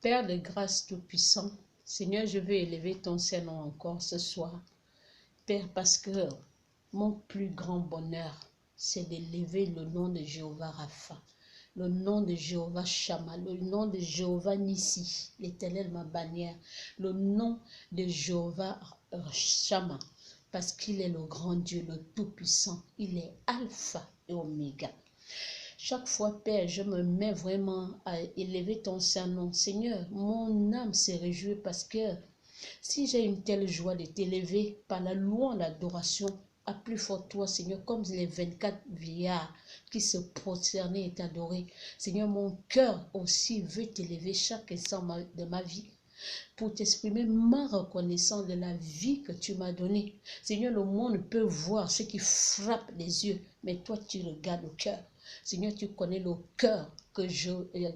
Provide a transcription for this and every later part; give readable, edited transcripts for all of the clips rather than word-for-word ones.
Père de grâce tout-puissant, Seigneur, je veux élever ton Saint-Nom encore ce soir. Père, parce que mon plus grand bonheur, c'est d'élever le nom de Jéhovah Rapha, le nom de Jéhovah Shammah, le nom de Jéhovah Nissi, l'Éternel ma bannière, le nom de Jéhovah Shammah, parce qu'il est le grand Dieu, le Tout-Puissant. Il est Alpha et Oméga. Chaque fois, Père, je me mets vraiment à élever ton Saint-Nom. Seigneur, mon âme se réjouit parce que si j'ai une telle joie de t'élever par la louange, l'adoration, à plus fort toi, Seigneur, comme les 24 vieillards qui se prosternaient et t'adoraient. Seigneur, mon cœur aussi veut t'élever chaque instant de ma vie pour t'exprimer ma reconnaissance de la vie que tu m'as donnée. Seigneur, le monde peut voir ce qui frappe les yeux, mais toi, tu regardes le cœur. Seigneur, tu connais le cœur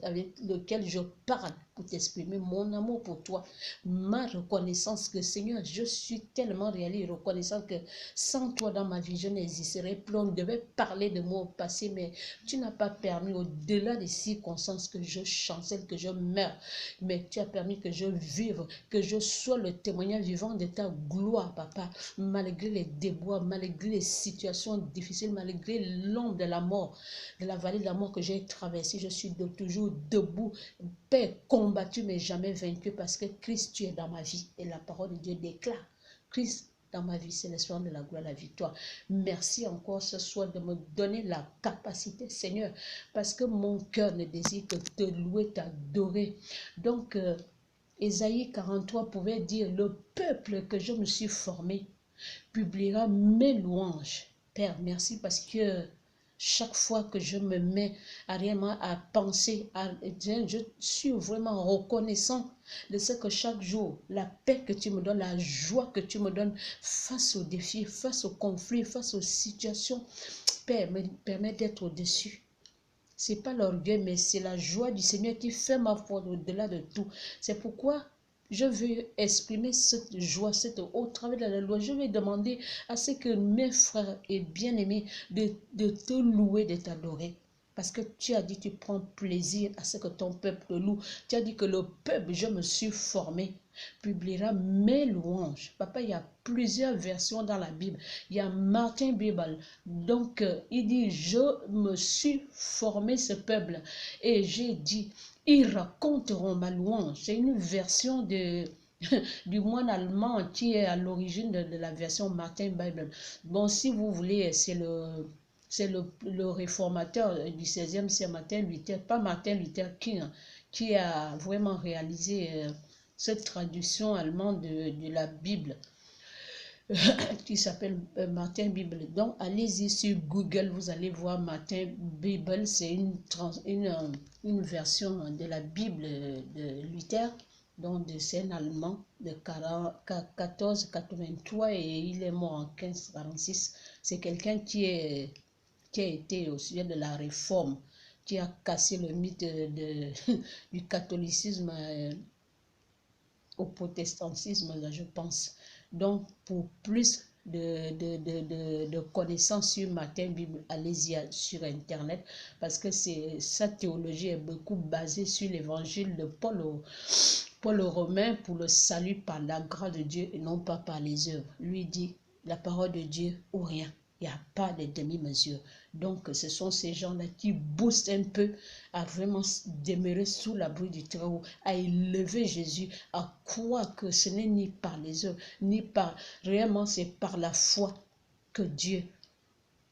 avec lequel je parle pour t'exprimer mon amour pour toi, ma reconnaissance que Seigneur, je suis tellement réaliste, reconnaissant que sans toi dans ma vie, je n'existerais plus. On devait parler de moi au passé, mais tu n'as pas permis au-delà des circonstances que je chancelle, que je meure, mais tu as permis que je vive, que je sois le témoignage vivant de ta gloire, Papa, malgré les déboires, malgré les situations difficiles, malgré l'ombre de la mort, de la vallée de la mort que j'ai traversée. Je suis toujours debout, Père, combattu mais jamais vaincu, parce que Christ, tu es dans ma vie. Et la parole de Dieu déclare, Christ dans ma vie, c'est l'espoir de la gloire, la victoire. Merci encore ce soir de me donner la capacité, Seigneur, parce que mon cœur ne désire que te louer, t'adorer. Donc, Ésaïe 43 pouvait dire, le peuple que je me suis formé publiera mes louanges. Père, merci parce que chaque fois que je me mets réellement à penser, je suis vraiment reconnaissant de ce que chaque jour, la paix que tu me donnes, la joie que tu me donnes face aux défis, face aux conflits, face aux situations, Père, me permet d'être au-dessus. C'est pas l'orgueil, mais c'est la joie du Seigneur qui fait ma foi au-delà de tout. C'est pourquoi je veux exprimer cette joie, au travers de la loi. Je vais demander à ce que mes frères et bien-aimés de te louer, de t'adorer. Parce que tu as dit, tu prends plaisir à ce que ton peuple te loue. Tu as dit que le peuple, je me suis formé, publiera mes louanges. Papa, il y a plusieurs versions dans la Bible. Il y a Martin Bible. Donc, il dit, je me suis formé ce peuple. Et j'ai dit, ils raconteront ma louange. C'est une version du moine allemand qui est à l'origine de la version Martin Bible. Bon, si vous voulez, c'est le réformateur du 16e siècle, Martin Luther, pas Martin Luther King, qui a vraiment réalisé cette traduction allemande de la Bible qui s'appelle Martin Bible. Donc, allez-y sur Google, vous allez voir Martin Bible, c'est une version de la Bible de Luther, donc c'est un Allemand de 1483 et il est mort en 1546. C'est quelqu'un qui a été au sujet de la réforme, qui a cassé le mythe du catholicisme au protestantisme, là, je pense. Donc, pour plus de connaissances sur Martin Bible, allez-y sur Internet, parce que sa théologie est beaucoup basée sur l'évangile de Paul aux Romains pour le salut par la grâce de Dieu et non pas par les œuvres. Lui dit, la parole de Dieu ou rien. Il n'y a pas de demi-mesure. Donc, ce sont ces gens-là qui boostent un peu à vraiment demeurer sous l'abri du Très-Haut, à élever Jésus, à croire que ce n'est ni par les œuvres, ni par... Réellement, c'est par la foi que Dieu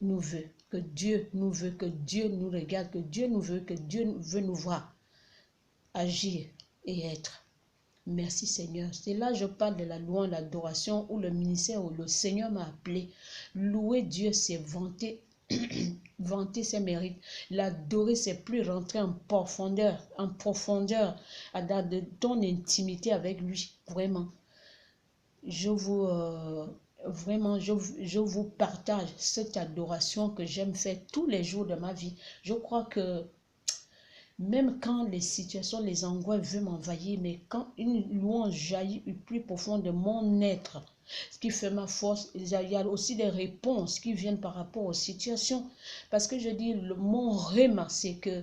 nous veut, que Dieu nous veut, que Dieu nous regarde, que Dieu nous veut, que Dieu veut nous voir agir et être. Merci Seigneur. C'est là que je parle de la louange, l'adoration, où le ministère, où le Seigneur m'a appelé. Louer Dieu, c'est vanter, vanter ses mérites. L'adorer, c'est plus rentrer en profondeur, de ton intimité avec lui. Vraiment. Vraiment, je vous partage cette adoration que j'aime faire tous les jours de ma vie. Je crois que même quand les situations, les angoisses veulent m'envahir, mais quand une louange jaillit plus profond de mon être, ce qui fait ma force, il y a aussi des réponses qui viennent par rapport aux situations. Parce que je dis, mon réma, c'est que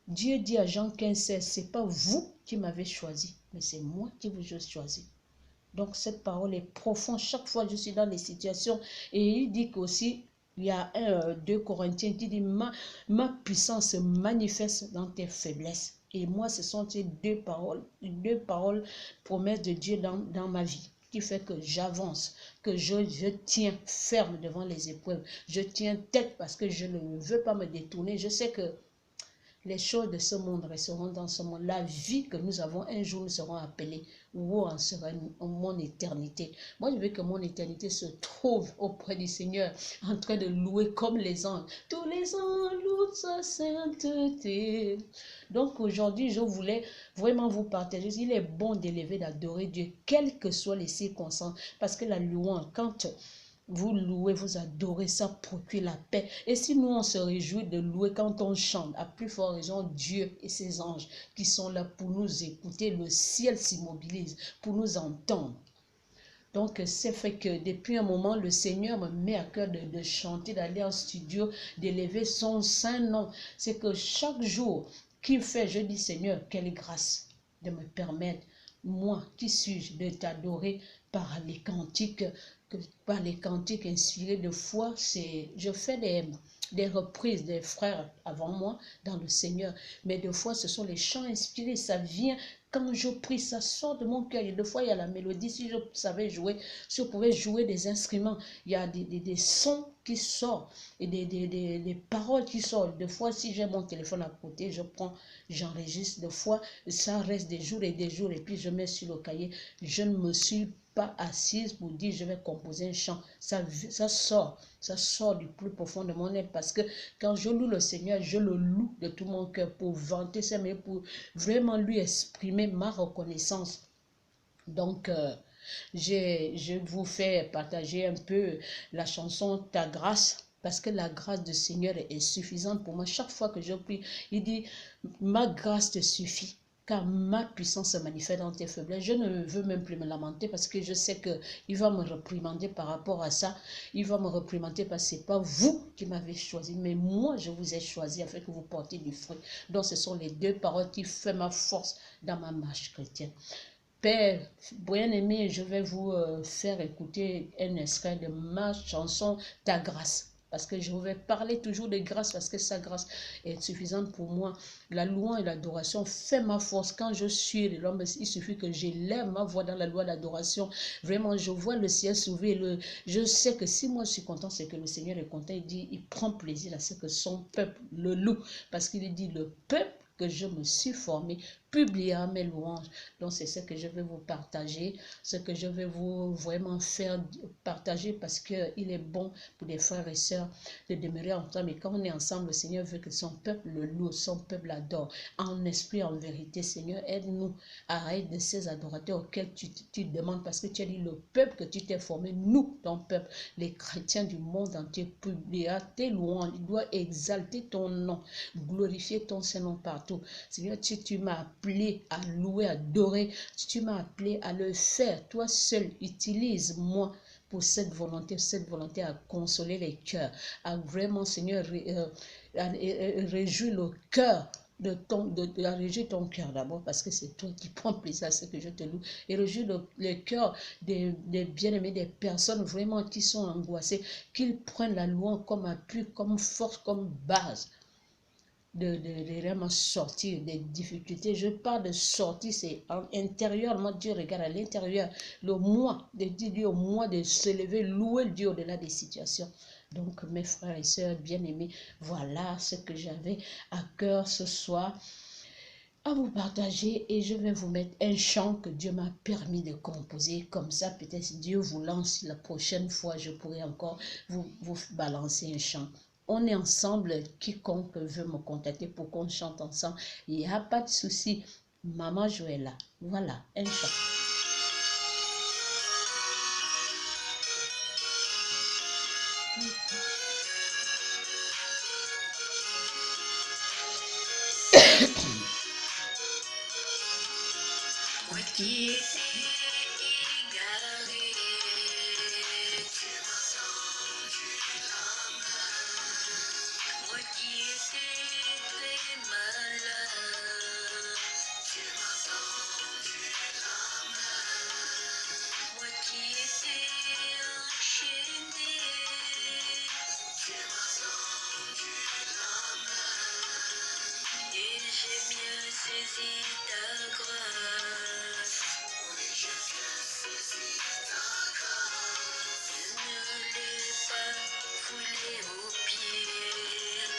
Dieu dit à Jean 15, c'est pas vous qui m'avez choisi, mais c'est moi qui vous ai choisi. Donc cette parole est profonde. Chaque fois que je suis dans des situations, et il dit qu'aussi, il y a 2 Corinthiens qui dit, ma puissance se manifeste dans tes faiblesses. Et moi, ce sont ces deux paroles promesses de Dieu dans ma vie, qui fait que j'avance, que je tiens ferme devant les épreuves. Je tiens tête parce que je ne veux pas me détourner. Je sais que les choses de ce monde resteront dans ce monde. La vie que nous avons, un jour nous serons appelés. Où en sera mon éternité? Moi, je veux que mon éternité se trouve auprès du Seigneur, en train de louer comme les anges. Tous les anges louent sa sainteté. Donc aujourd'hui, je voulais vraiment vous partager. Il est bon d'élever, d'adorer Dieu, quelles que soient les circonstances. Parce que la louange, quand vous louez, vous adorez, ça procure la paix. Et si nous, on se réjouit de louer quand on chante, à plus forte raison, Dieu et ses anges qui sont là pour nous écouter, le ciel s'immobilise pour nous entendre. Donc, c'est fait que depuis un moment, le Seigneur me met à cœur de chanter, d'aller en studio, d'élever son saint nom. C'est que chaque jour qu'il fait, je dis, Seigneur, quelle grâce de me permettre, moi, qui suis-je, de t'adorer par les cantiques, par les cantiques inspirés de foi. Je fais des reprises des frères avant moi dans le Seigneur, mais des fois, ce sont les chants inspirés, ça vient. Quand je prie, ça sort de mon cœur. Et des fois, il y a la mélodie. Si je savais jouer, si je pouvais jouer des instruments, il y a des sons qui sortent et des paroles qui sortent. Des fois, si j'ai mon téléphone à côté, je prends, j'enregistre. Des fois, ça reste des jours et des jours. Et puis, je mets sur le cahier. Je ne me suis pas assise pour dire je vais composer un chant. Ça sort du plus profond de mon être parce que quand je loue le Seigneur, je le loue de tout mon cœur pour vanter ses merveilles, pour vraiment lui exprimer ma reconnaissance. Donc, je vous fais partager un peu la chanson Ta grâce, parce que la grâce du Seigneur est suffisante pour moi. Chaque fois que je prie, il dit, ma grâce te suffit, car ma puissance se manifeste dans tes faiblesses. Je ne veux même plus me lamenter parce que je sais qu'il va me réprimander par rapport à ça. Il va me réprimander parce que ce n'est pas vous qui m'avez choisi, mais moi je vous ai choisi afin que vous portiez du fruit. Donc ce sont les deux paroles qui font ma force dans ma marche chrétienne. Père bien-aimé, je vais vous faire écouter un extrait de ma chanson Ta grâce. Parce que je vais parler toujours de grâce, parce que sa grâce est suffisante pour moi. La louange et l'adoration fait ma force. Quand je suis de l'homme, il suffit que j'élève ma voix dans la loi d'adoration. Vraiment, je vois le ciel s'ouvrir. Je sais que si moi je suis content, c'est que le Seigneur est content. Il dit, il prend plaisir à ce que son peuple le loue. Parce qu'il dit, le peuple que je me suis formé publiera mes louanges. Donc c'est ce que je vais vous partager, ce que je vais vous vraiment faire partager parce qu'il est bon pour les frères et sœurs de demeurer ensemble. Et quand on est ensemble, le Seigneur veut que son peuple le loue, son peuple l'adore. En esprit, en vérité, Seigneur, aide-nous à être de ces adorateurs auxquels tu demandes, parce que tu as dit le peuple que tu t'es formé, nous, ton peuple, les chrétiens du monde entier, publiera tes louanges. Il doit exalter ton nom, glorifier ton Saint-Nom partout. Seigneur, tu m'as appelé à louer, à adorer, tu m'as appelé à le faire. Toi seul, utilise-moi pour cette volonté à consoler les cœurs, à vraiment, Seigneur, réjouir le cœur de réjouir ton cœur d'abord, parce que c'est toi qui prends plaisir à ce que je te loue, et réjouir le cœur des bien-aimés, des personnes vraiment qui sont angoissées, qu'ils prennent la louange comme appui, comme force, comme base de vraiment sortir des difficultés. Je parle de sortir, c'est intérieurement. Dieu regarde à l'intérieur, le moi, de Dieu au moi, de se lever, louer Dieu au-delà des situations. Donc, mes frères et sœurs bien-aimés, voilà ce que j'avais à cœur ce soir à vous partager, et je vais vous mettre un chant que Dieu m'a permis de composer. Comme ça, peut-être Dieu vous lance la prochaine fois, je pourrai encore vous balancer un chant. On est ensemble, quiconque veut me contacter pour qu'on chante ensemble, il n'y a pas de souci. Maman Joëlla, voilà, un chant. Moi qui étais égaré, tu m'as tendu la main. Moi qui étais très malade, saisir ta grâce. Oui, je viens saisir ta grâce. Je ne l'ai pas foulé aux pieds.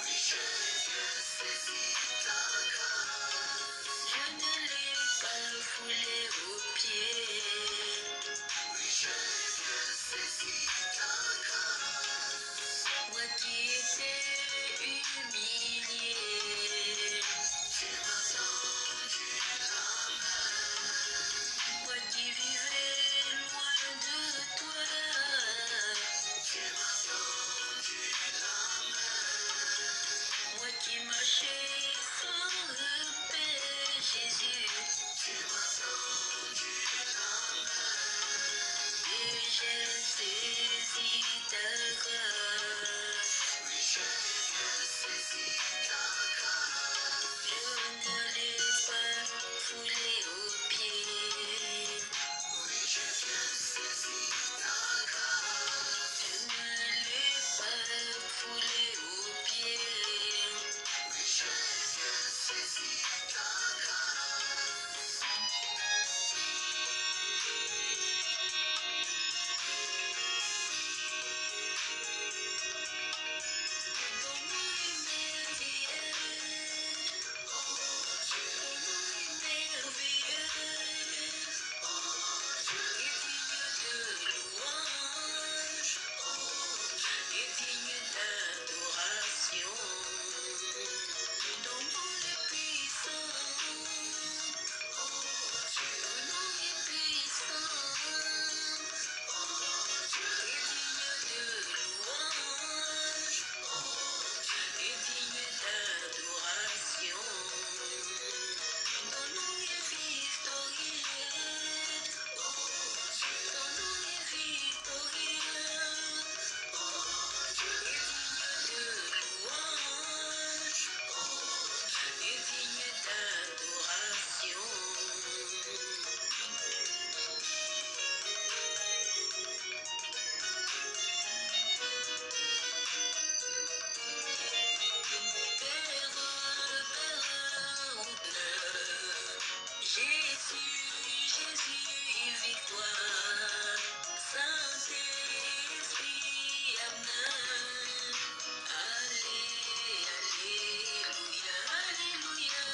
Oui, je viens saisir ta grâce. Je ne l'ai pas foulé aux pieds. Oui, je viens saisir ta grâce. Moi qui étais humilié, tu m'as tendu la main. Moi qui vivais loin de toi, tu m'as tendu la main. Moi qui marchais sans repère, Jésus, tu m'as tendu la main. Et j'ai saisi ta grâce. Oui, j'ai bien saisi ta grâce. Je ne l'ai pas foulé aux pieds. Oui, j'ai bien saisi ta grâce. Je ne l'ai pas foulé aux pieds. Oui, j'ai bien saisi ta grâce. Jésus, victoire, Saint-Esprit, Amen. Alléluia, Alléluia,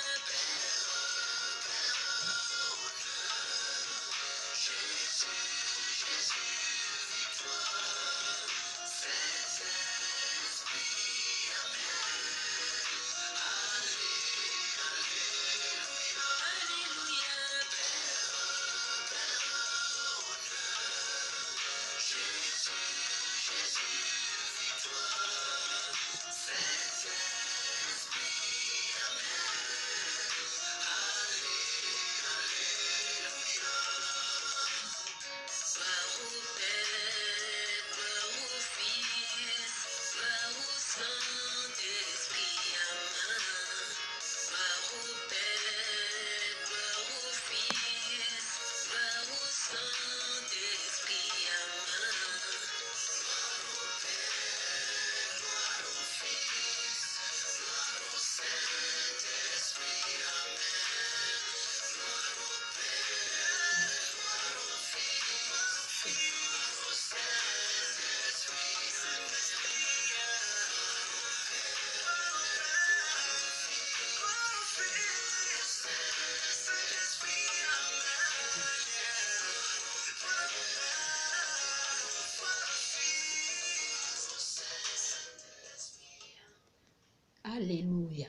Jésus, victoire, Saint-Esprit, Amen. Alléluia, Jésus, victoire, Saint-Esprit, Amen. Gloire au Père, gloire au Fils, gloire au Saint-Esprit, Amen. Gloire au Père, gloire au Fils, gloire au Saint-Esprit, Amen. Gloire au Père, gloire au Fils, gloire au Saint-Esprit, Amen. Gloire au Père, gloire au Fils, gloire au Saint-Esprit, Alléluia.